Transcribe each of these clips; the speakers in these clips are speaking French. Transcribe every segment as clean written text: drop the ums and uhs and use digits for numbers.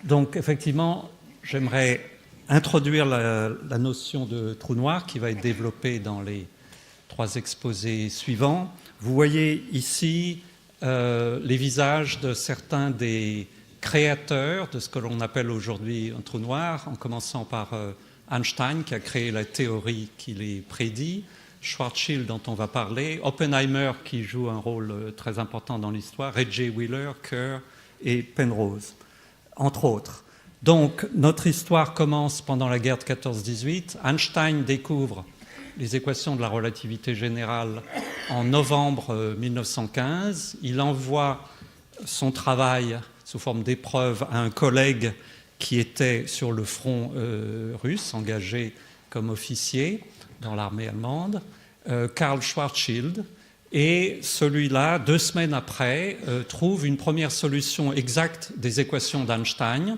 Donc, effectivement, j'aimerais introduire la notion de trou noir qui va être développée dans les 3 exposés suivants. Vous voyez ici les visages de certains des créateurs de ce que l'on appelle aujourd'hui un trou noir, en commençant par Einstein qui a créé la théorie qui les prédit, Schwarzschild dont on va parler, Oppenheimer qui joue un rôle très important dans l'histoire, Ray J. Wheeler, Kerr et Penrose, entre autres. Donc notre histoire commence pendant la guerre de 14-18. Einstein découvre les équations de la relativité générale en novembre 1915. Il envoie son travail sous forme d'épreuve à un collègue qui était sur le front russe, engagé comme officier dans l'armée allemande, Karl Schwarzschild. Et celui-là, 2 semaines après, trouve une première solution exacte des équations d'Einstein.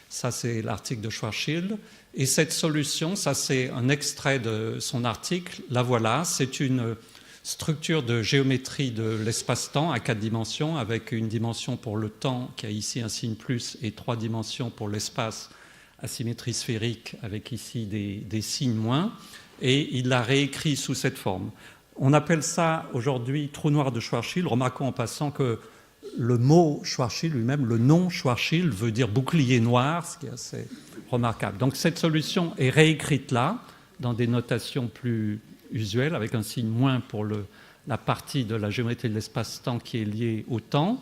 Ça, c'est l'article de Schwarzschild. Et cette solution, ça c'est un extrait de son article, la voilà, c'est une structure de géométrie de l'espace-temps à 4 dimensions, avec une dimension pour le temps qui a ici un signe plus et 3 dimensions pour l'espace à symétrie sphérique avec ici des signes moins, et il l'a réécrit sous cette forme. On appelle ça aujourd'hui trou noir de Schwarzschild. Remarquons en passant que le mot Schwarzschild lui-même, le nom Schwarzschild veut dire bouclier noir, ce qui est assez remarquable. Donc cette solution est réécrite là, dans des notations plus usuelles, avec un signe moins pour la partie de la géométrie de l'espace-temps qui est liée au temps.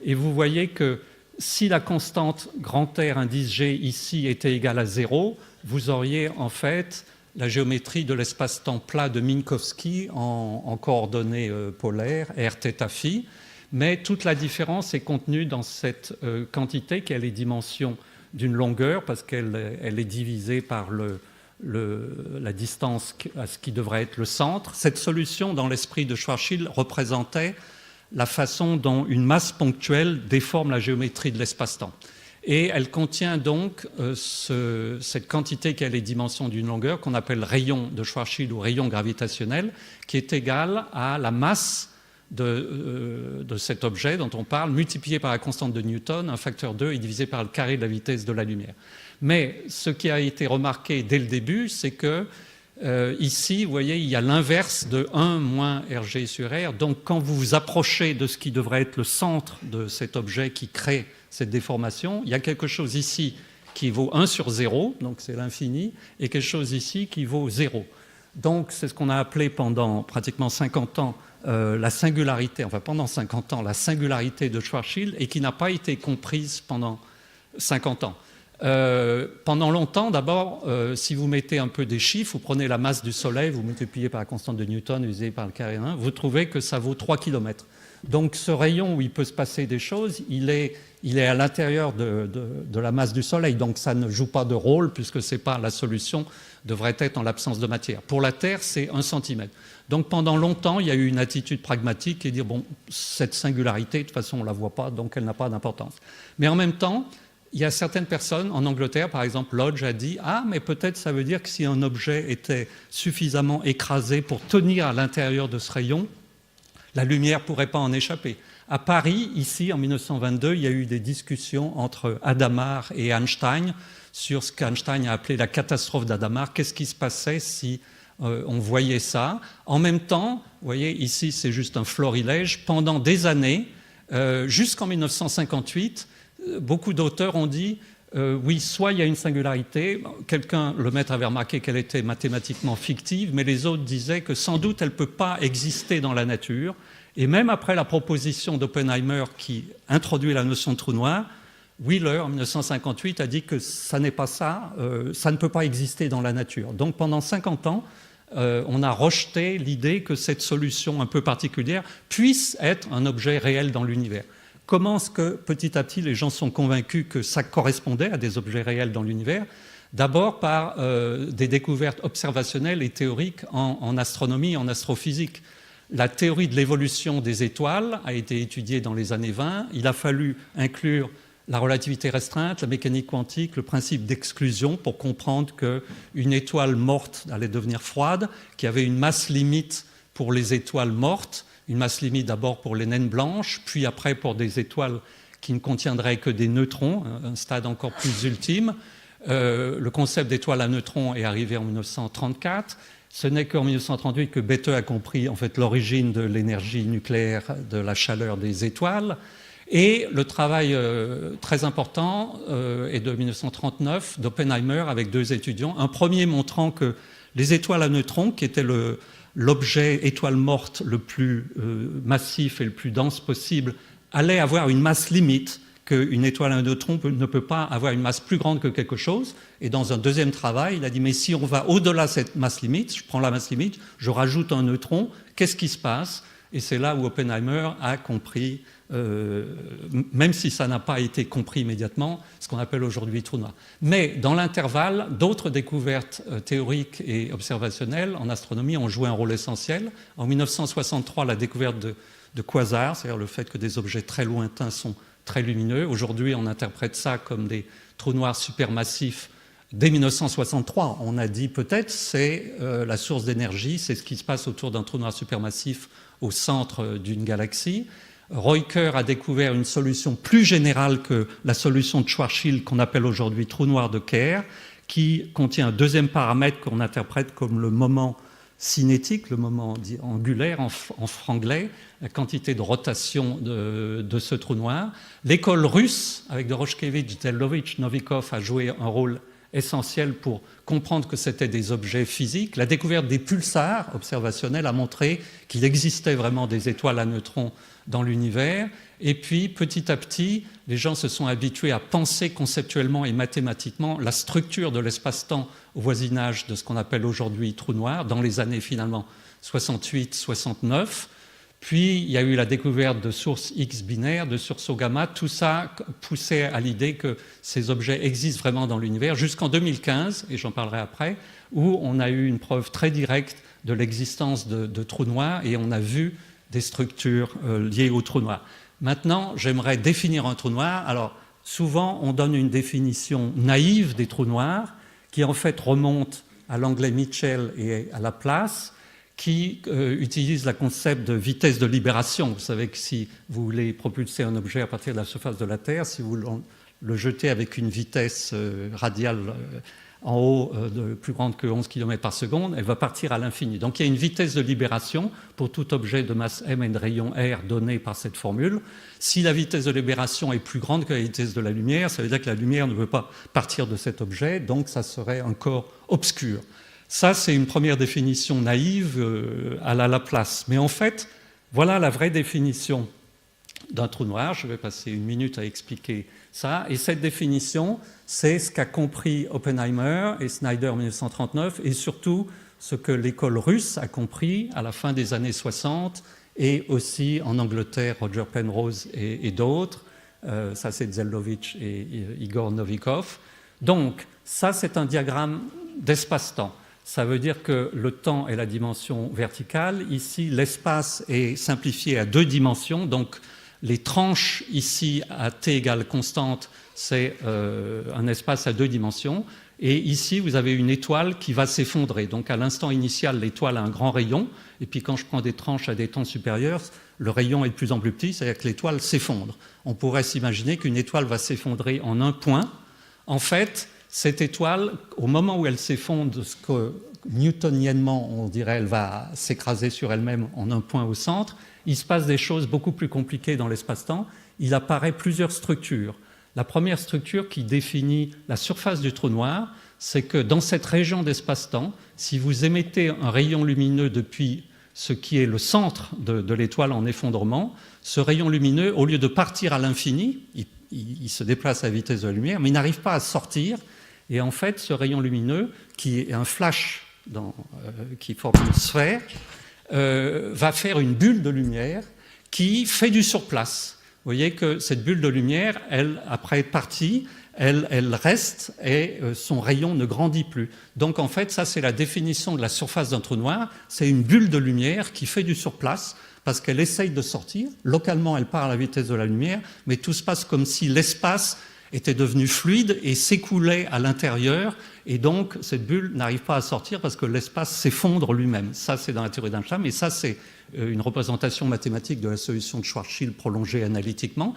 Et vous voyez que si la constante grand R indice G ici était égale à 0, vous auriez en fait la géométrie de l'espace-temps plat de Minkowski en coordonnées polaires, r θ phi. Mais toute la différence est contenue dans cette quantité qui a les dimensions d'une longueur, parce qu'elle est divisée par la distance à ce qui devrait être le centre. Cette solution, dans l'esprit de Schwarzschild, représentait la façon dont une masse ponctuelle déforme la géométrie de l'espace-temps. Et elle contient donc cette quantité qui a les dimensions d'une longueur, qu'on appelle rayon de Schwarzschild ou rayon gravitationnel, qui est égale à la masse de cet objet dont on parle, multiplié par la constante de Newton, un facteur 2 et divisé par le carré de la vitesse de la lumière. Mais ce qui a été remarqué dès le début, c'est que ici, vous voyez, il y a l'inverse de 1 moins Rg sur R. Donc quand vous vous approchez de ce qui devrait être le centre de cet objet qui crée cette déformation, il y a quelque chose ici qui vaut 1 sur 0, donc c'est l'infini, et quelque chose ici qui vaut 0. Donc c'est ce qu'on a appelé pendant pratiquement 50 ans la singularité, enfin pendant 50 ans, la singularité de Schwarzschild, et qui n'a pas été comprise pendant 50 ans. Pendant longtemps, d'abord, si vous mettez un peu des chiffres, vous prenez la masse du Soleil, vous multipliez par la constante de Newton, divisé par le carré 1, vous trouvez que ça vaut 3 km. Donc ce rayon où il peut se passer des choses, il est à l'intérieur de la masse du Soleil, donc ça ne joue pas de rôle, puisque c'est pas la solution devrait être en l'absence de matière. Pour la Terre, c'est 1 cm. Donc pendant longtemps, il y a eu une attitude pragmatique et dire, bon, cette singularité, de toute façon, on ne la voit pas, donc elle n'a pas d'importance. Mais en même temps, il y a certaines personnes, en Angleterre, par exemple, Lodge a dit, ah, mais peut-être ça veut dire que si un objet était suffisamment écrasé pour tenir à l'intérieur de ce rayon, la lumière ne pourrait pas en échapper. À Paris, ici, en 1922, il y a eu des discussions entre Hadamard et Einstein sur ce qu'Einstein a appelé la catastrophe d'Hadamard. Qu'est-ce qui se passait si on voyait ça? En même temps, vous voyez, ici, c'est juste un florilège. Pendant des années, jusqu'en 1958, beaucoup d'auteurs ont dit oui, soit il y a une singularité, quelqu'un, le maître avait remarqué qu'elle était mathématiquement fictive, mais les autres disaient que sans doute elle ne peut pas exister dans la nature. Et même après la proposition d'Oppenheimer qui introduit la notion de trou noir, Wheeler, en 1958, a dit que ça n'est pas ça, ça ne peut pas exister dans la nature. Donc pendant 50 ans, on a rejeté l'idée que cette solution un peu particulière puisse être un objet réel dans l'univers. Comment est-ce que petit à petit les gens sont convaincus que ça correspondait à des objets réels dans l'univers? D'abord par des découvertes observationnelles et théoriques en astronomie et en astrophysique. La théorie de l'évolution des étoiles a été étudiée dans les années 20. Il a fallu inclure la relativité restreinte, la mécanique quantique, le principe d'exclusion pour comprendre qu'une étoile morte allait devenir froide, qu'il y avait une masse limite pour les étoiles mortes, une masse limite d'abord pour les naines blanches, puis après pour des étoiles qui ne contiendrait que des neutrons, un stade encore plus ultime. Le concept d'étoile à neutrons est arrivé en 1934. Ce n'est qu'en 1938 que Bethe a compris en fait l'origine de l'énergie nucléaire, de la chaleur des étoiles. Et le travail très important est de 1939 d'Oppenheimer avec 2 étudiants. Un premier montrant que les étoiles à neutrons, qui étaient l'objet étoile morte le plus massif et le plus dense possible, allaient avoir une masse limite, qu'une étoile à neutrons ne peut pas avoir une masse plus grande que quelque chose. Et dans un deuxième travail, il a dit, mais si on va au-delà de cette masse limite, je prends la masse limite, je rajoute un neutron, qu'est-ce qui se passe? Et c'est là où Oppenheimer a compris, même si ça n'a pas été compris immédiatement, ce qu'on appelle aujourd'hui trou noir. Mais dans l'intervalle, d'autres découvertes théoriques et observationnelles en astronomie ont joué un rôle essentiel. En 1963, la découverte de quasars, c'est-à-dire le fait que des objets très lointains sont très lumineux. Aujourd'hui, on interprète ça comme des trous noirs supermassifs. Dès 1963, on a dit peut-être c'est la source d'énergie, c'est ce qui se passe autour d'un trou noir supermassif au centre d'une galaxie. Reuter a découvert une solution plus générale que la solution de Schwarzschild qu'on appelle aujourd'hui trou noir de Kerr, qui contient un deuxième paramètre qu'on interprète comme le moment cinétique, le moment angulaire en franglais, la quantité de rotation de ce trou noir. L'école russe, avec Doroshkevitch, Zeldovich, Novikov, a joué un rôle essentiel pour comprendre que c'était des objets physiques. La découverte des pulsars observationnels a montré qu'il existait vraiment des étoiles à neutrons dans l'univers. Et puis, petit à petit, les gens se sont habitués à penser conceptuellement et mathématiquement la structure de l'espace-temps au voisinage de ce qu'on appelle aujourd'hui trou noir, dans les années finalement 68-69. Puis, il y a eu la découverte de sources X binaires, de sursauts gamma. Tout ça poussait à l'idée que ces objets existent vraiment dans l'univers, jusqu'en 2015, et j'en parlerai après, où on a eu une preuve très directe de l'existence de trous noirs, et on a vu des structures liées aux trous noirs. Maintenant, j'aimerais définir un trou noir. Alors, souvent, on donne une définition naïve des trous noirs, qui en fait remonte à l'anglais Mitchell et à Laplace, qui utilise le concept de vitesse de libération. Vous savez que si vous voulez propulser un objet à partir de la surface de la Terre, si vous le jetez avec une vitesse radiale en haut de plus grande que 11 km par seconde, elle va partir à l'infini. Donc il y a une vitesse de libération pour tout objet de masse m et de rayon r donné par cette formule. Si la vitesse de libération est plus grande que la vitesse de la lumière, ça veut dire que la lumière ne peut pas partir de cet objet, donc ça serait un corps obscur. Ça, c'est une première définition naïve à la Laplace. Mais en fait, voilà la vraie définition d'un trou noir. Je vais passer une minute à expliquer ça. Et cette définition, c'est ce qu'a compris Oppenheimer et Snyder en 1939, et surtout ce que l'école russe a compris à la fin des années 60, et aussi en Angleterre, Roger Penrose et d'autres. Ça, c'est Zeldovich et Igor Novikov. Donc, ça, c'est un diagramme d'espace-temps. Ça veut dire que le temps est la dimension verticale. Ici, l'espace est simplifié à 2 dimensions. Donc, les tranches ici à t égale constante, c'est un espace à 2 dimensions. Et ici, vous avez une étoile qui va s'effondrer. Donc, à l'instant initial, l'étoile a un grand rayon. Et puis, quand je prends des tranches à des temps supérieurs, le rayon est de plus en plus petit, c'est-à-dire que l'étoile s'effondre. On pourrait s'imaginer qu'une étoile va s'effondrer en un point. En fait, cette étoile, au moment où elle s'effondre, ce que newtoniennement, on dirait, elle va s'écraser sur elle-même en un point au centre, il se passe des choses beaucoup plus compliquées dans l'espace-temps. Il apparaît plusieurs structures. La première structure qui définit la surface du trou noir, c'est que dans cette région d'espace-temps, si vous émettez un rayon lumineux depuis ce qui est le centre de l'étoile en effondrement, ce rayon lumineux, au lieu de partir à l'infini, il se déplace à la vitesse de la lumière, mais il n'arrive pas à sortir. Et en fait, ce rayon lumineux, qui est un flash qui forme une sphère, va faire une bulle de lumière qui fait du surplace. Vous voyez que cette bulle de lumière, elle, après être partie, elle reste et son rayon ne grandit plus. Donc en fait, ça c'est la définition de la surface d'un trou noir. C'est une bulle de lumière qui fait du surplace parce qu'elle essaye de sortir. Localement, elle part à la vitesse de la lumière, mais tout se passe comme si l'espace était devenu fluide et s'écoulait à l'intérieur, et donc cette bulle n'arrive pas à sortir parce que l'espace s'effondre lui-même. Ça, c'est dans la théorie d'Einstein, mais ça, c'est une représentation mathématique de la solution de Schwarzschild prolongée analytiquement.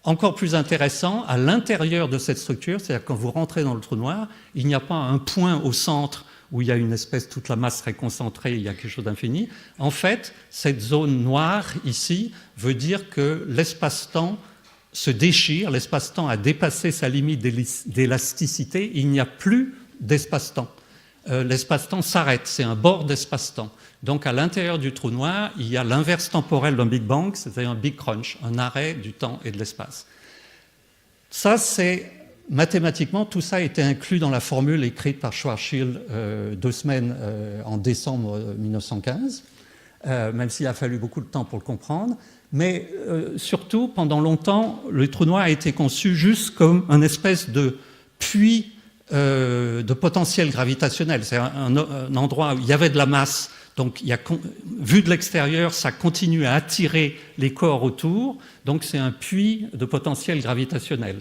encore plus intéressant, à l'intérieur de cette structure, c'est-à-dire quand vous rentrez dans le trou noir, il n'y a pas un point au centre où il y a une espèce, toute la masse serait concentrée, il y a quelque chose d'infini. En fait, cette zone noire ici veut dire que l'espace-temps se déchire, l'espace-temps a dépassé sa limite d'élasticité, il n'y a plus d'espace-temps. L'espace-temps s'arrête, c'est un bord d'espace-temps. Donc à l'intérieur du trou noir, il y a l'inverse temporel d'un Big Bang, c'est-à-dire un Big Crunch, un arrêt du temps et de l'espace. Ça, c'est mathématiquement, tout ça a été inclus dans la formule écrite par Schwarzschild 2 semaines en décembre 1915, même s'il a fallu beaucoup de temps pour le comprendre. Mais surtout, pendant longtemps, le trou noir a été conçu juste comme une espèce de puits de potentiel gravitationnel. C'est un endroit où il y avait de la masse. Donc, vu de l'extérieur, ça continue à attirer les corps autour. Donc, c'est un puits de potentiel gravitationnel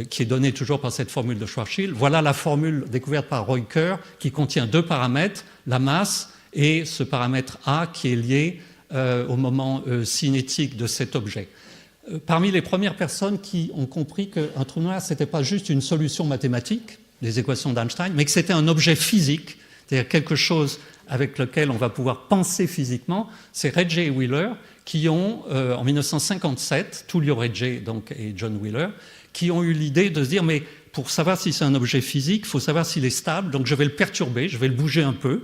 qui est donné toujours par cette formule de Schwarzschild. Voilà la formule découverte par Reuter qui contient 2 paramètres, la masse et ce paramètre A qui est lié au moment cinétique de cet objet. Parmi les premières personnes qui ont compris qu'un trou noir, ce n'était pas juste une solution mathématique, des équations d'Einstein, mais que c'était un objet physique, c'est-à-dire quelque chose avec lequel on va pouvoir penser physiquement, c'est Rejje et Wheeler qui ont, en 1957, Tullio Rejje donc, et John Wheeler, qui ont eu l'idée de se dire, mais pour savoir si c'est un objet physique, il faut savoir s'il est stable, donc je vais le perturber, je vais le bouger un peu,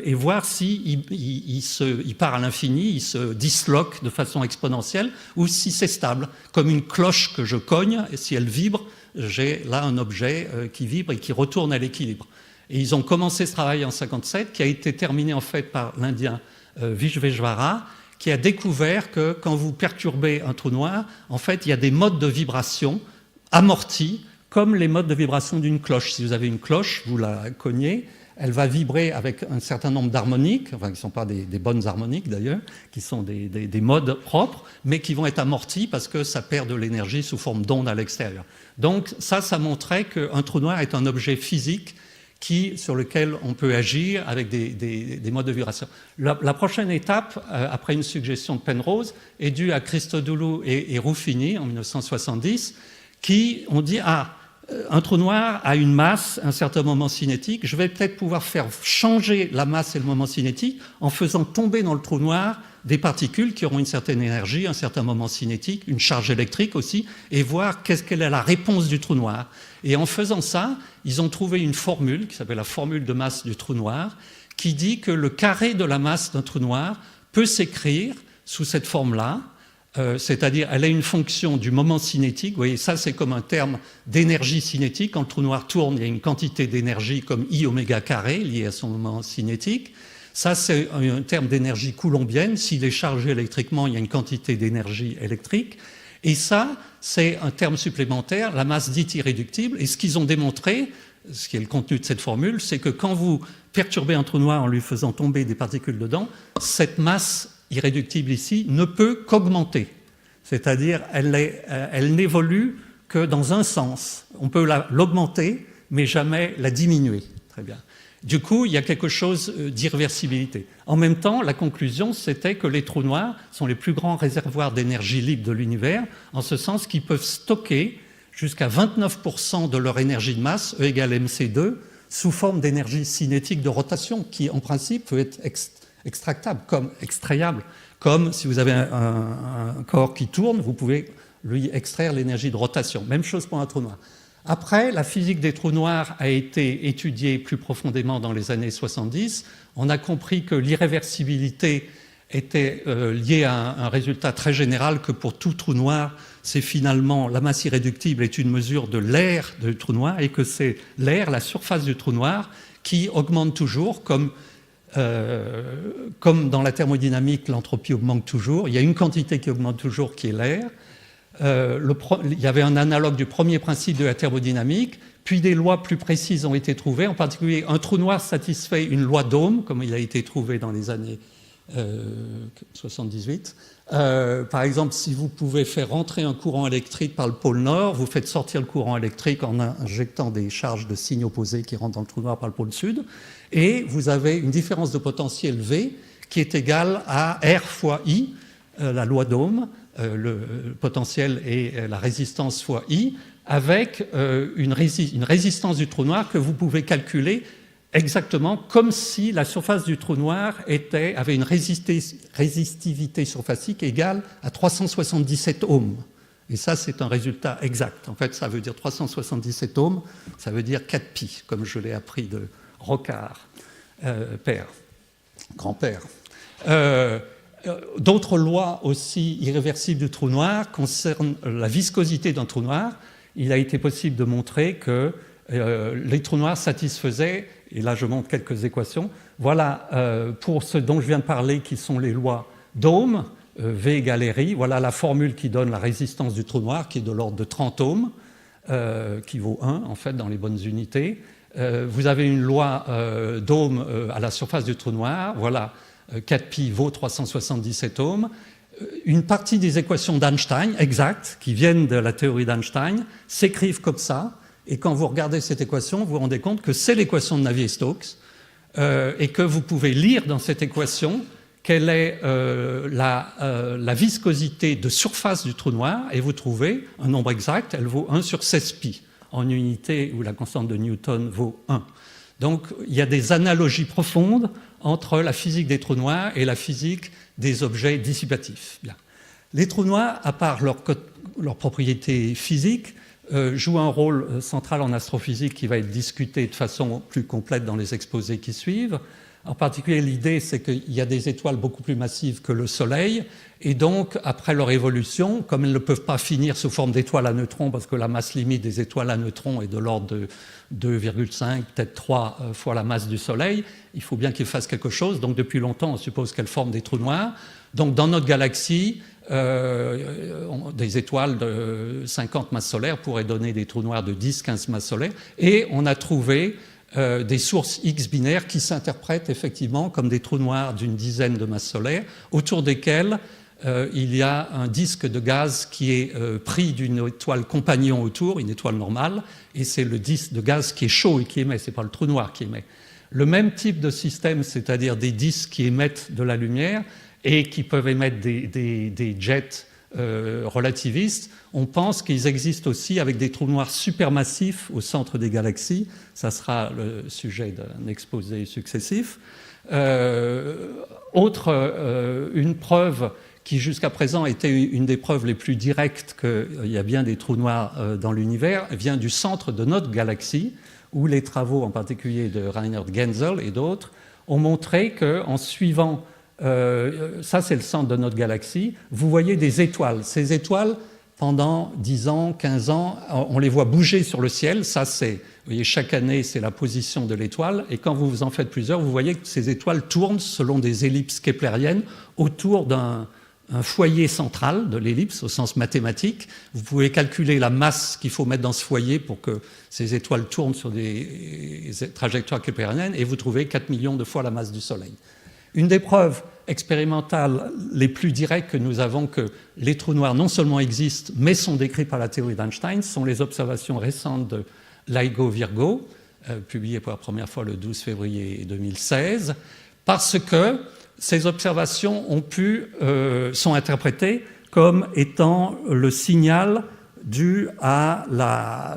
et voir s'il il part à l'infini, il se disloque de façon exponentielle, ou si c'est stable, comme une cloche que je cogne, et si elle vibre, j'ai là un objet qui vibre et qui retourne à l'équilibre. Et ils ont commencé ce travail en 1957, qui a été terminé en fait par l'Indien Vishveshvara, qui a découvert que quand vous perturbez un trou noir, en fait, il y a des modes de vibration amortis, comme les modes de vibration d'une cloche. Si vous avez une cloche, vous la cognez, elle va vibrer avec un certain nombre d'harmoniques, enfin qui ne sont pas des bonnes harmoniques d'ailleurs, qui sont des modes propres, mais qui vont être amortis parce que ça perd de l'énergie sous forme d'ondes à l'extérieur. Donc ça montrait qu'un trou noir est un objet physique sur lequel on peut agir avec des modes de vibration. La prochaine étape, après une suggestion de Penrose, est due à Christodoulou et Ruffini en 1970, qui ont dit un trou noir a une masse, un certain moment cinétique, je vais peut-être pouvoir faire changer la masse et le moment cinétique en faisant tomber dans le trou noir des particules qui auront une certaine énergie, un certain moment cinétique, une charge électrique aussi, et voir quelle est la réponse du trou noir. Et en faisant ça, ils ont trouvé une formule qui s'appelle la formule de masse du trou noir, qui dit que le carré de la masse d'un trou noir peut s'écrire sous cette forme-là, c'est-à-dire elle a une fonction du moment cinétique. Vous voyez, ça c'est comme un terme d'énergie cinétique. Quand le trou noir tourne, il y a une quantité d'énergie comme I oméga carré liée à son moment cinétique. Ça c'est un terme d'énergie coulombienne. S'il est chargé électriquement, il y a une quantité d'énergie électrique. Et ça, c'est un terme supplémentaire, la masse dite irréductible. Et ce qu'ils ont démontré, ce qui est le contenu de cette formule, c'est que quand vous perturbez un trou noir en lui faisant tomber des particules dedans, cette masse irréductible ici ne peut qu'augmenter. C'est-à-dire, elle n'évolue que dans un sens. On peut l'augmenter, mais jamais la diminuer. Très bien. Du coup, il y a quelque chose d'irréversibilité. En même temps, la conclusion, c'était que les trous noirs sont les plus grands réservoirs d'énergie libre de l'univers, en ce sens qu'ils peuvent stocker jusqu'à 29% de leur énergie de masse, E égale mc2, sous forme d'énergie cinétique de rotation, qui en principe peut être extractable, comme extrayable, comme si vous avez un corps qui tourne, vous pouvez lui extraire l'énergie de rotation. Même chose pour un trou noir. Après, la physique des trous noirs a été étudiée plus profondément dans les années 70. On a compris que l'irréversibilité était liée à un résultat très général, que pour tout trou noir, c'est finalement la masse irréductible est une mesure de l'air du trou noir et que c'est l'air, la surface du trou noir, qui augmente toujours, comme dans la thermodynamique, l'entropie augmente toujours. Il y a une quantité qui augmente toujours, qui est l'air. Il y avait un analogue du premier principe de la thermodynamique, puis des lois plus précises ont été trouvées, en particulier un trou noir satisfait une loi d'Ohm, comme il a été trouvé dans les années 78. Par exemple, si vous pouvez faire rentrer un courant électrique par le pôle nord, vous faites sortir le courant électrique en injectant des charges de signes opposés qui rentrent dans le trou noir par le pôle sud, et vous avez une différence de potentiel V qui est égale à R fois I, la loi d'Ohm, le potentiel et la résistance fois I, avec une résistance du trou noir que vous pouvez calculer exactement comme si la surface du trou noir avait une résistivité surfacique égale à 377 ohms. Et ça, c'est un résultat exact. En fait, ça veut dire 377 ohms, ça veut dire 4 pi, comme je l'ai appris de Rocard, père, grand-père. D'autres lois aussi irréversibles du trou noir concernent la viscosité d'un trou noir. Il a été possible de montrer que les trous noirs satisfaisaient, et là je montre quelques équations, voilà pour ce dont je viens de parler qui sont les lois d'Ohm, V égale RI, voilà la formule qui donne la résistance du trou noir qui est de l'ordre de 30 ohms, qui vaut 1 en fait dans les bonnes unités. Vous avez une loi d'Ohm à la surface du trou noir, voilà 4pi vaut 377 ohms. Une partie des équations d'Einstein, exactes, qui viennent de la théorie d'Einstein, s'écrivent comme ça. Et quand vous regardez cette équation, vous vous rendez compte que c'est l'équation de Navier-Stokes et que vous pouvez lire dans cette équation quelle est la viscosité de surface du trou noir et vous trouvez un nombre exact, elle vaut 1 sur 16 pi, en unité où la constante de Newton vaut 1. Donc il y a des analogies profondes entre la physique des trous noirs et la physique des objets dissipatifs. Bien. Les trous noirs, à part leurs propriétés physiques, jouent un rôle central en astrophysique qui va être discuté de façon plus complète dans les exposés qui suivent. En particulier, l'idée, c'est qu'il y a des étoiles beaucoup plus massives que le Soleil, et donc, après leur évolution, comme elles ne peuvent pas finir sous forme d'étoiles à neutrons, parce que la masse limite des étoiles à neutrons est de l'ordre de 2,5, peut-être 3 fois la masse du Soleil, il faut bien qu'ils fassent quelque chose. Donc, depuis longtemps, on suppose qu'elles forment des trous noirs. Donc, dans notre galaxie, des étoiles de 50 masses solaires pourraient donner des trous noirs de 10-15 masses solaires, et on a trouvé des sources X binaires qui s'interprètent effectivement comme des trous noirs d'une dizaine de masses solaires, autour desquels il y a un disque de gaz qui est pris d'une étoile compagnon autour, une étoile normale, et c'est le disque de gaz qui est chaud et qui émet, ce n'est pas le trou noir qui émet. Le même type de système, c'est-à-dire des disques qui émettent de la lumière et qui peuvent émettre des jets relativistes, on pense qu'ils existent aussi avec des trous noirs supermassifs au centre des galaxies. Ça sera le sujet d'un exposé successif. Une preuve qui jusqu'à présent était une des preuves les plus directes qu'il y a bien des trous noirs dans l'univers, vient du centre de notre galaxie, où les travaux en particulier de Reinhard Genzel et d'autres ont montré qu'en suivant ça c'est le centre de notre galaxie, vous voyez des étoiles. Ces étoiles, pendant 10 ans, 15 ans, on les voit bouger sur le ciel. Ça, c'est, vous voyez, chaque année, c'est la position de l'étoile. Et quand vous en faites plusieurs, vous voyez que ces étoiles tournent selon des ellipses keplériennes autour d'un foyer central de l'ellipse, au sens mathématique. Vous pouvez calculer la masse qu'il faut mettre dans ce foyer pour que ces étoiles tournent sur des trajectoires keplériennes, et vous trouvez 4 millions de fois la masse du Soleil. Une des preuves expérimentales les plus directes que nous avons que les trous noirs non seulement existent, mais sont décrits par la théorie d'Einstein, sont les observations récentes de LIGO-Virgo, publiées pour la première fois le 12 février 2016, parce que ces observations sont interprétées comme étant le signal dû à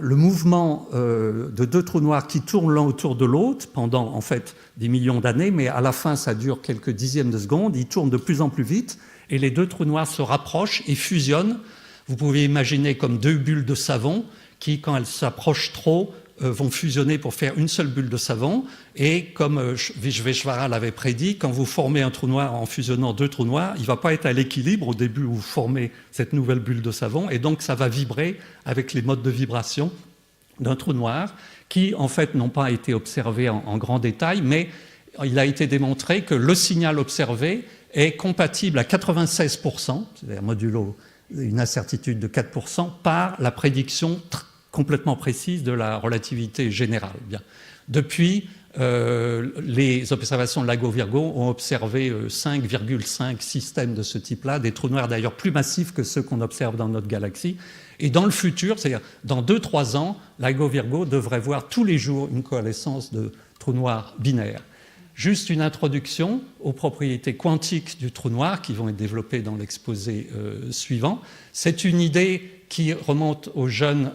le mouvement de deux trous noirs qui tournent l'un autour de l'autre pendant en fait des millions d'années, mais à la fin ça dure quelques dixièmes de seconde, ils tournent de plus en plus vite et les deux trous noirs se rapprochent et fusionnent. Vous pouvez imaginer comme deux bulles de savon qui, quand elles s'approchent trop, vont fusionner pour faire une seule bulle de savon. Et comme Vishveshvara l'avait prédit, quand vous formez un trou noir en fusionnant deux trous noirs, il ne va pas être à l'équilibre au début où vous formez cette nouvelle bulle de savon, et donc ça va vibrer avec les modes de vibration d'un trou noir qui, en fait, n'ont pas été observés en grand détail, mais il a été démontré que le signal observé est compatible à 96%, c'est-à-dire modulo une incertitude de 4%, par la prédiction complètement précise de la relativité générale. Bien. Depuis, les observations de LIGO-Virgo ont observé 5,5 systèmes de ce type-là, des trous noirs d'ailleurs plus massifs que ceux qu'on observe dans notre galaxie. Et dans le futur, c'est-à-dire dans 2-3 ans, LIGO-Virgo devrait voir tous les jours une coalescence de trous noirs binaires. Juste une introduction aux propriétés quantiques du trou noir qui vont être développées dans l'exposé suivant. C'est une idée qui remonte au jeune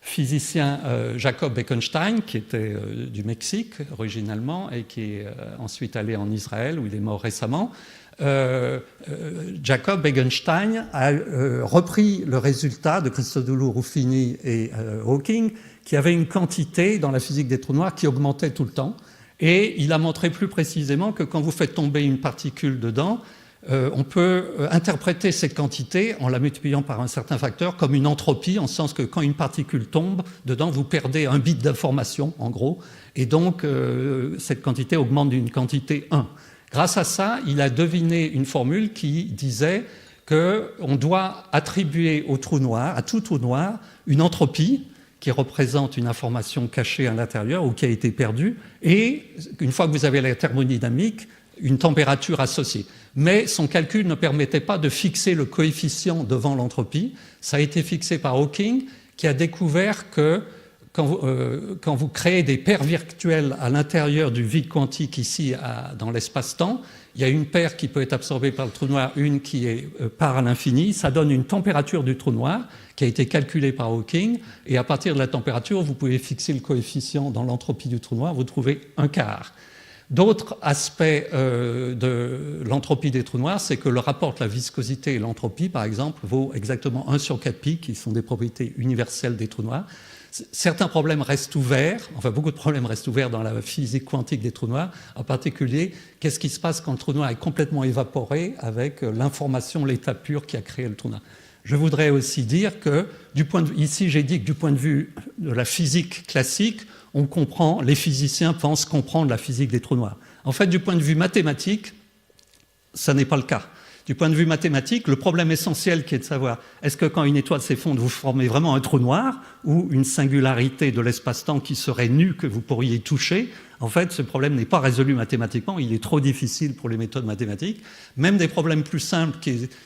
physicien Jacob Bekenstein, qui était du Mexique originalement et qui est ensuite allé en Israël, où il est mort récemment. Jacob Bekenstein a repris le résultat de Christodoulou, Ruffini et Hawking, qui avait une quantité dans la physique des trous noirs qui augmentait tout le temps. Et il a montré plus précisément que quand vous faites tomber une particule dedans, on peut interpréter cette quantité en la multipliant par un certain facteur comme une entropie, en ce sens que quand une particule tombe dedans, vous perdez un bit d'information, en gros, et donc cette quantité augmente d'une quantité 1. Grâce à ça, il a deviné une formule qui disait qu'on doit attribuer au trou noir, à tout trou noir, une entropie qui représente une information cachée à l'intérieur ou qui a été perdue, et une fois que vous avez la thermodynamique, une température associée. Mais son calcul ne permettait pas de fixer le coefficient devant l'entropie. Ça a été fixé par Hawking, qui a découvert que quand vous créez des paires virtuelles à l'intérieur du vide quantique ici dans l'espace-temps, il y a une paire qui peut être absorbée par le trou noir, une qui est part à l'infini. Ça donne une température du trou noir qui a été calculée par Hawking. Et à partir de la température, vous pouvez fixer le coefficient dans l'entropie du trou noir. Vous trouvez un quart. D'autres aspects de l'entropie des trous noirs, c'est que le rapport entre la viscosité et l'entropie, par exemple, vaut exactement 1 sur 4π, qui sont des propriétés universelles des trous noirs. Certains problèmes restent ouverts, enfin beaucoup de problèmes restent ouverts dans la physique quantique des trous noirs, en particulier, qu'est-ce qui se passe quand le trou noir est complètement évaporé avec l'information, l'état pur qui a créé le trou noir. Je voudrais aussi dire que, ici j'ai dit que du point de vue de la physique classique, on comprend, les physiciens pensent comprendre la physique des trous noirs. En fait, du point de vue mathématique, ça n'est pas le cas. Du point de vue mathématique, le problème essentiel qui est de savoir est-ce que quand une étoile s'effondre, vous formez vraiment un trou noir ou une singularité de l'espace-temps qui serait nue que vous pourriez toucher. En fait, ce problème n'est pas résolu mathématiquement, il est trop difficile pour les méthodes mathématiques. Même des problèmes plus simples,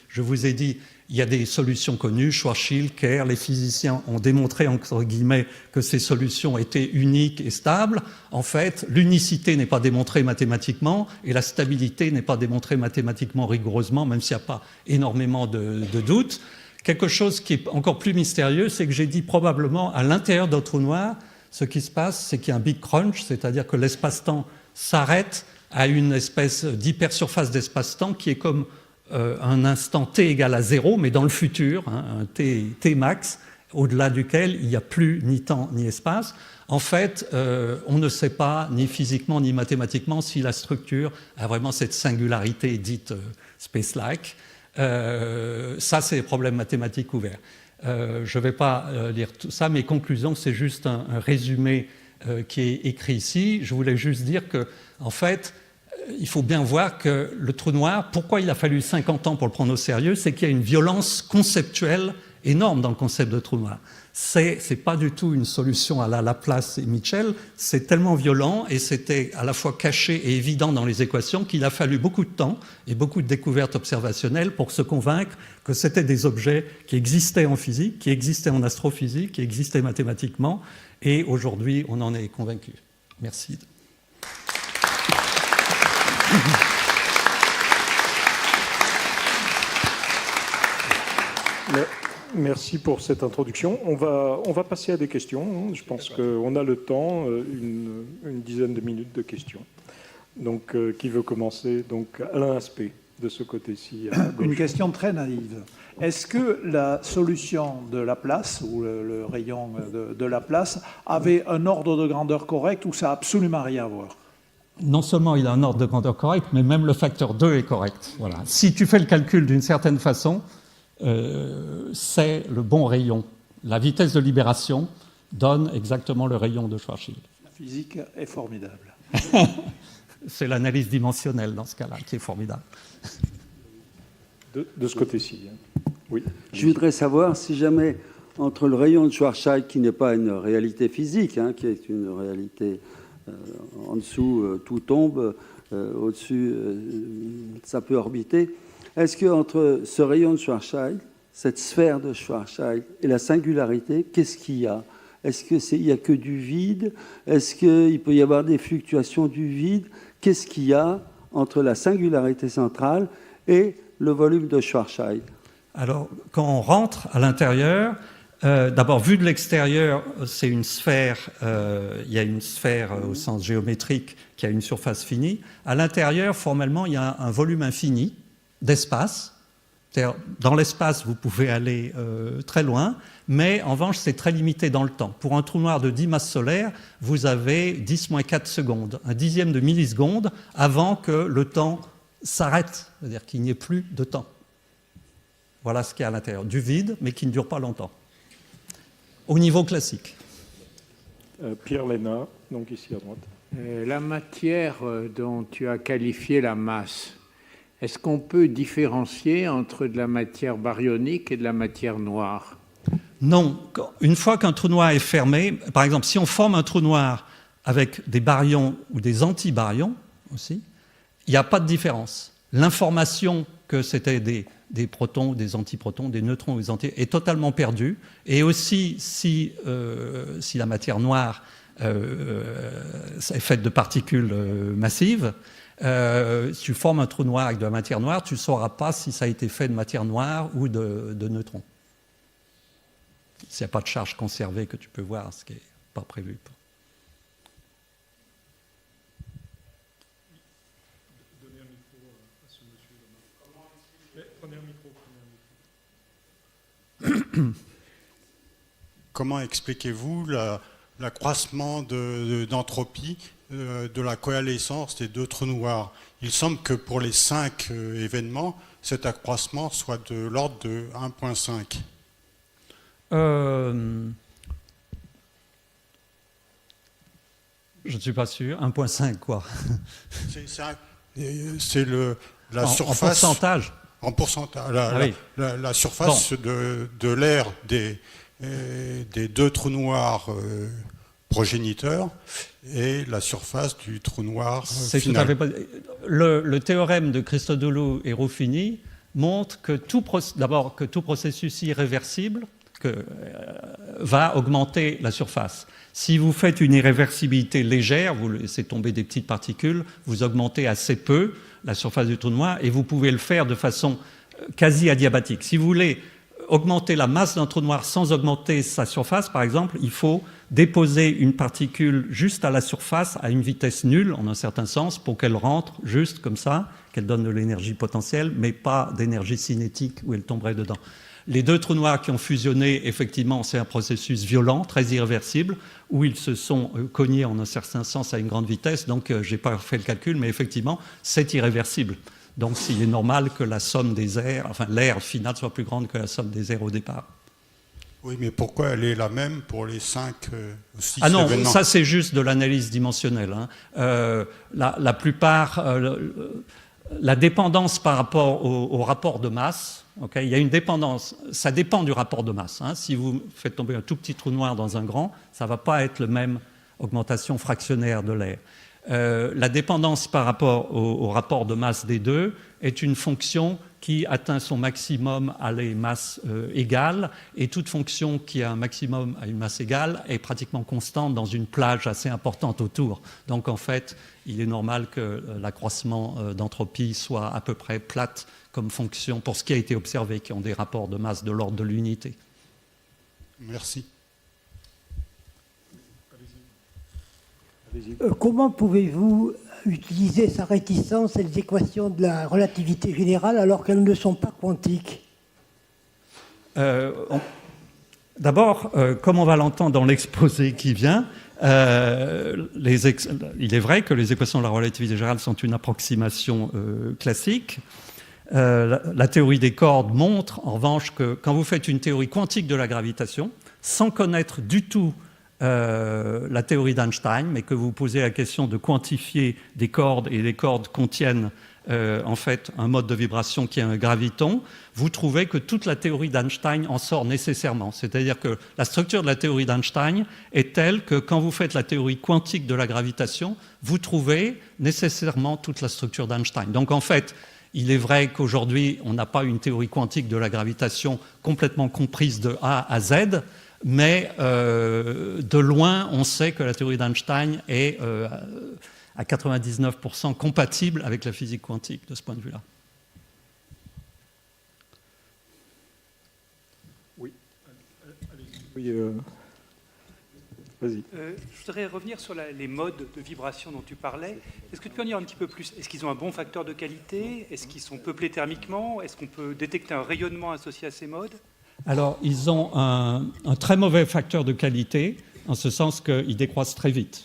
je vous ai dit, il y a des solutions connues, Schwarzschild, Kerr, les physiciens ont démontré, entre guillemets, que ces solutions étaient uniques et stables. En fait, l'unicité n'est pas démontrée mathématiquement et la stabilité n'est pas démontrée mathématiquement rigoureusement, même s'il n'y a pas énormément de doutes. Quelque chose qui est encore plus mystérieux, c'est que j'ai dit probablement à l'intérieur d'un trou noir, ce qui se passe, c'est qu'il y a un big crunch, c'est-à-dire que l'espace-temps s'arrête à une espèce d'hypersurface d'espace-temps qui est comme un instant t égale à 0, mais dans le futur, un t max, au-delà duquel il n'y a plus ni temps ni espace. En fait, on ne sait pas, ni physiquement ni mathématiquement, si la structure a vraiment cette singularité dite space-like. Ça, c'est des problèmes mathématiques ouverts. Je ne vais pas lire tout ça. Mes conclusions, c'est juste un résumé qui est écrit ici. Je voulais juste dire que, en fait, il faut bien voir que le trou noir, pourquoi il a fallu 50 ans pour le prendre au sérieux, c'est qu'il y a une violence conceptuelle énorme dans le concept de trou noir. C'est pas du tout une solution à la Laplace et Mitchell, c'est tellement violent et c'était à la fois caché et évident dans les équations qu'il a fallu beaucoup de temps et beaucoup de découvertes observationnelles pour se convaincre que c'était des objets qui existaient en physique, qui existaient en astrophysique, qui existaient mathématiquement, et aujourd'hui on en est convaincu. Merci. Merci pour cette introduction. On va passer à des questions. Je pense qu'on a le temps, une dizaine de minutes de questions. Donc, qui veut commencer? Donc, Alain Aspect, de ce côté-ci. Une question très naïve. Est-ce que la solution de Laplace, ou le rayon de Laplace, avait un ordre de grandeur correct ou ça n'a absolument rien à voir? Non seulement il a un ordre de grandeur correct, mais même le facteur 2 est correct. Voilà. Si tu fais le calcul d'une certaine façon, c'est le bon rayon. La vitesse de libération donne exactement le rayon de Schwarzschild. La physique est formidable. C'est l'analyse dimensionnelle dans ce cas-là qui est formidable. De ce côté-ci. Oui. Je voudrais savoir si jamais, entre le rayon de Schwarzschild, qui n'est pas une réalité physique, qui est une réalité en dessous, tout tombe, au-dessus, ça peut orbiter. Est-ce qu'entre ce rayon de Schwarzschild, cette sphère de Schwarzschild et la singularité, qu'est-ce qu'il y a? Est-ce qu'il n'y a que du vide? Est-ce qu'il peut y avoir des fluctuations du vide? Qu'est-ce qu'il y a entre la singularité centrale et le volume de Schwarzschild? Alors, quand on rentre à l'intérieur, d'abord, vu de l'extérieur, c'est une sphère, il y a une sphère au sens géométrique qui a une surface finie. À l'intérieur, formellement, il y a un volume infini d'espace. C'est-à-dire, dans l'espace, vous pouvez aller très loin, mais en revanche, c'est très limité dans le temps. Pour un trou noir de 10 masses solaires, vous avez 10-4 secondes, un dixième de milliseconde avant que le temps s'arrête, c'est-à-dire qu'il n'y ait plus de temps. Voilà ce qu'il y a à l'intérieur. Du vide, mais qui ne dure pas longtemps. Au niveau classique. Pierre Léna, donc ici à droite. La matière dont tu as qualifié la masse, est-ce qu'on peut différencier entre de la matière baryonique et de la matière noire? Non. Une fois qu'un trou noir est fermé, par exemple, si on forme un trou noir avec des baryons ou des antibaryons aussi, il n'y a pas de différence. L'information que c'était des protons, des antiprotons, des neutrons ou des anti est totalement perdue. Et aussi, si la matière noire est faite de particules massives, si tu formes un trou noir avec de la matière noire, tu ne sauras pas si ça a été fait de matière noire ou de neutrons. S'il n'y a pas de charge conservée que tu peux voir, ce qui n'est pas prévu. Comment expliquez-vous l'accroissement d'entropie de la coalescence des deux trous noirs? Il semble que pour les 5 événements, cet accroissement soit de l'ordre de 1,5. Je ne suis pas sûr. 1,5 quoi. C'est la surface. En pourcentage. En pourcentage. La surface de l'air des deux trous noirs progéniteurs et la surface du trou noir final. Tout à fait. Le théorème de Christodoulou et Ruffini montre que tout processus irréversible va augmenter la surface. Si vous faites une irréversibilité légère, vous laissez tomber des petites particules, vous augmentez assez peu la surface du trou noir et vous pouvez le faire de façon quasi adiabatique. Si vous voulez augmenter la masse d'un trou noir sans augmenter sa surface, par exemple, il faut déposer une particule juste à la surface à une vitesse nulle, en un certain sens, pour qu'elle rentre juste comme ça, qu'elle donne de l'énergie potentielle, mais pas d'énergie cinétique où elle tomberait dedans. Les deux trous noirs qui ont fusionné, effectivement, c'est un processus violent, très irréversible, où ils se sont cognés en un certain sens à une grande vitesse. Donc, je n'ai pas fait le calcul, mais effectivement, c'est irréversible. Donc, il est normal que la somme des aires, enfin l'aire finale soit plus grande que la somme des aires au départ. Oui, mais pourquoi elle est la même pour les 5 ou 6 Ah non, événements? ça c'est juste de l'analyse dimensionnelle. La plupart, la dépendance par rapport au rapport de masse, okay, il y a une dépendance, ça dépend du rapport de masse. Si vous faites tomber un tout petit trou noir dans un grand, ça ne va pas être la même augmentation fractionnaire de l'air. La dépendance par rapport au rapport de masse des deux est une fonction qui atteint son maximum à les masses égales, et toute fonction qui a un maximum à une masse égale est pratiquement constante dans une plage assez importante autour. Donc en fait, il est normal que l'accroissement d'entropie soit à peu près plate comme fonction pour ce qui a été observé, qui ont des rapports de masse de l'ordre de l'unité. Merci. Comment pouvez-vous utiliser sa réticence et les équations de la relativité générale alors qu'elles ne sont pas quantiques? D'abord, comme on va l'entendre dans l'exposé qui vient, il est vrai que les équations de la relativité générale sont une approximation classique. La théorie des cordes montre, en revanche, que quand vous faites une théorie quantique de la gravitation, sans connaître du tout la théorie d'Einstein, mais que vous posez la question de quantifier des cordes, et les cordes contiennent en fait un mode de vibration qui est un graviton, vous trouvez que toute la théorie d'Einstein en sort nécessairement. C'est-à-dire que la structure de la théorie d'Einstein est telle que quand vous faites la théorie quantique de la gravitation, vous trouvez nécessairement toute la structure d'Einstein. Donc en fait, il est vrai qu'aujourd'hui, on n'a pas une théorie quantique de la gravitation complètement comprise de A à Z, Mais de loin, on sait que la théorie d'Einstein est à 99% compatible avec la physique quantique de ce point de vue-là. Oui, oui vas-y. Je voudrais revenir sur les modes de vibration dont tu parlais. Est-ce que tu peux en dire un petit peu plus? Est-ce qu'ils ont un bon facteur de qualité? Est-ce qu'ils sont peuplés thermiquement? Est-ce qu'on peut détecter un rayonnement associé à ces modes? Alors, ils ont un très mauvais facteur de qualité, en ce sens qu'ils décroissent très vite.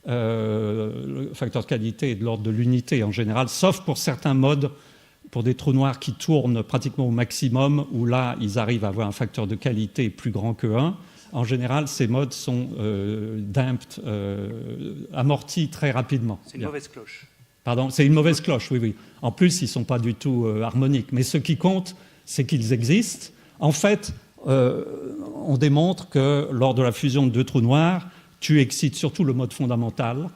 Le facteur de qualité est de l'ordre de l'unité en général, sauf pour certains modes, pour des trous noirs qui tournent pratiquement au maximum, où là, ils arrivent à avoir un facteur de qualité plus grand que 1. En général, ces modes sont damped, amortis très rapidement. C'est une mauvaise cloche. Pardon, c'est une mauvaise cloche, oui, oui. En plus, ils ne sont pas du tout harmoniques. Mais ce qui compte, c'est qu'ils existent. En fait, on démontre que lors de la fusion de deux trous noirs, tu excites surtout le mode fondamental.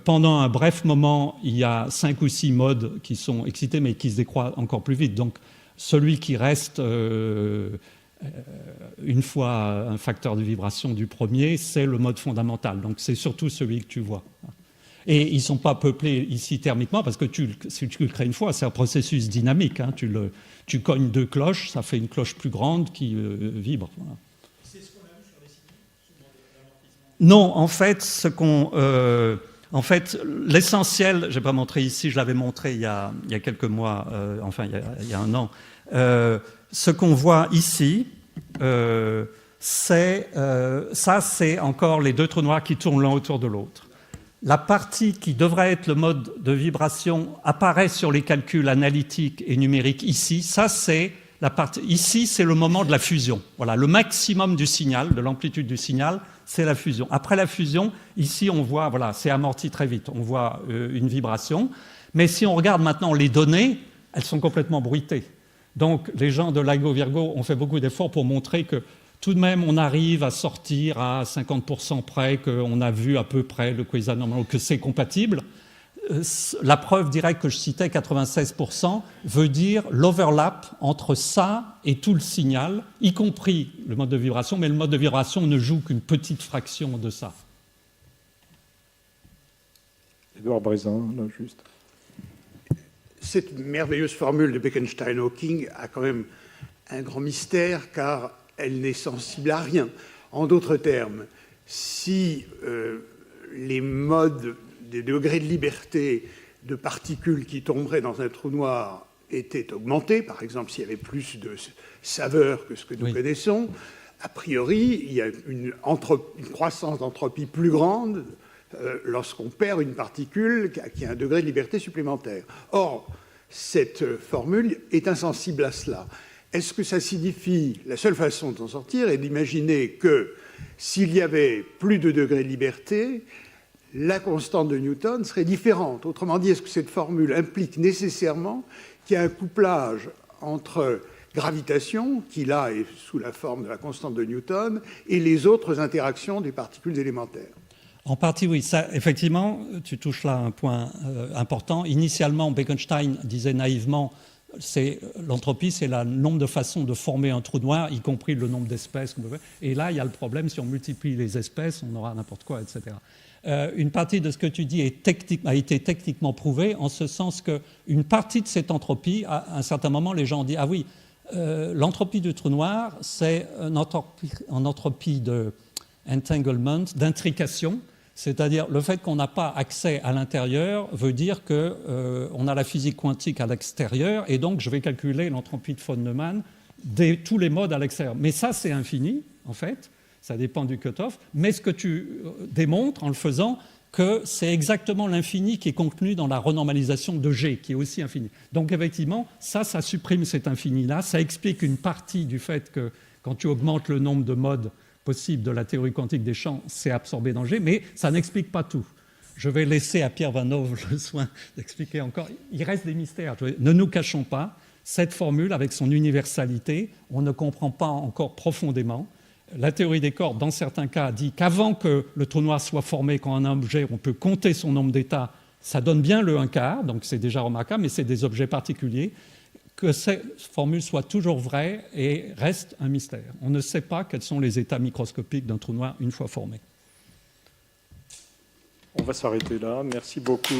Pendant un bref moment, il y a 5 ou 6 modes qui sont excités, mais qui se décroît encore plus vite. Donc, celui qui reste une fois un facteur de vibration du premier, c'est le mode fondamental. Donc, c'est surtout celui que tu vois. Et ils ne sont pas peuplés ici thermiquement, parce que si tu le crées une fois, c'est un processus dynamique. Hein. Tu cognes 2 cloches, ça fait une cloche plus grande qui vibre. Voilà. C'est ce qu'on a vu sur les signaux? Non, en fait, l'essentiel, je ne vais pas montrer ici, je l'avais montré il y a quelques mois, il y a un an. Ce qu'on voit ici, c'est encore les 2 trous noirs qui tournent l'un autour de l'autre. La partie qui devrait être le mode de vibration apparaît sur les calculs analytiques et numériques ici. Ça, c'est la partie. Ici, c'est le moment de la fusion. Voilà, le maximum du signal, de l'amplitude du signal, c'est la fusion. Après la fusion, ici, on voit, voilà, c'est amorti très vite. On voit une vibration. Mais si on regarde maintenant les données, elles sont complètement bruitées. Donc, les gens de LIGO Virgo ont fait beaucoup d'efforts pour montrer que tout de même, on arrive à sortir à 50% près, qu'on a vu à peu près le quasi-normal, que c'est compatible. La preuve directe que je citais, 96%, veut dire l'overlap entre ça et tout le signal, y compris le mode de vibration, mais le mode de vibration ne joue qu'une petite fraction de ça. Édouard Brézin, là, juste. Cette merveilleuse formule de Bekenstein-Hawking a quand même un grand mystère, car elle n'est sensible à rien. En d'autres termes, si les modes des degrés de liberté de particules qui tomberaient dans un trou noir étaient augmentés, par exemple s'il y avait plus de saveur que ce que nous connaissons, a priori, il y a une croissance d'entropie plus grande lorsqu'on perd une particule qui a un degré de liberté supplémentaire. Or, cette formule est insensible à cela. Est-ce que ça signifie, la seule façon de s'en sortir est d'imaginer que s'il y avait plus de degrés de liberté, la constante de Newton serait différente? Autrement dit, est-ce que cette formule implique nécessairement qu'il y a un couplage entre gravitation, qui là est sous la forme de la constante de Newton, et les autres interactions des particules élémentaires? En partie, oui. Ça, effectivement, tu touches là un point important. Initialement, Bekenstein disait naïvement l'entropie, c'est le nombre de façons de former un trou noir, y compris le nombre d'espèces. Et là, il y a le problème, si on multiplie les espèces, on aura n'importe quoi, etc. Une partie de ce que tu dis a été techniquement prouvée, en ce sens qu'une partie de cette entropie, à un certain moment, les gens ont dit « Ah oui, l'entropie du trou noir, c'est une entropie de entanglement, d'intrication ». C'est-à-dire le fait qu'on n'a pas accès à l'intérieur veut dire qu'on a la physique quantique à l'extérieur et donc je vais calculer l'entropie de von Neumann de tous les modes à l'extérieur. Mais ça, c'est infini, en fait. Ça dépend du cutoff. Mais ce que tu démontres en le faisant, que c'est exactement l'infini qui est contenu dans la renormalisation de G, qui est aussi infini. Donc effectivement, ça supprime cet infini-là. Ça explique une partie du fait que quand tu augmentes le nombre de modes possible de la théorie quantique des champs, c'est absorbé dans G, mais ça n'explique pas tout. Je vais laisser à Pierre Van Hove le soin d'expliquer encore. Il reste des mystères. Ne nous cachons pas, cette formule, avec son universalité, on ne comprend pas encore profondément. La théorie des cordes, dans certains cas, dit qu'avant que le trou noir soit formé, quand un objet, on peut compter son nombre d'états, ça donne bien le 1/4, donc c'est déjà remarquable, mais c'est des objets particuliers. que cette formule soit toujours vraie et reste un mystère. On ne sait pas quels sont les états microscopiques d'un trou noir une fois formé. On va s'arrêter là. Merci beaucoup.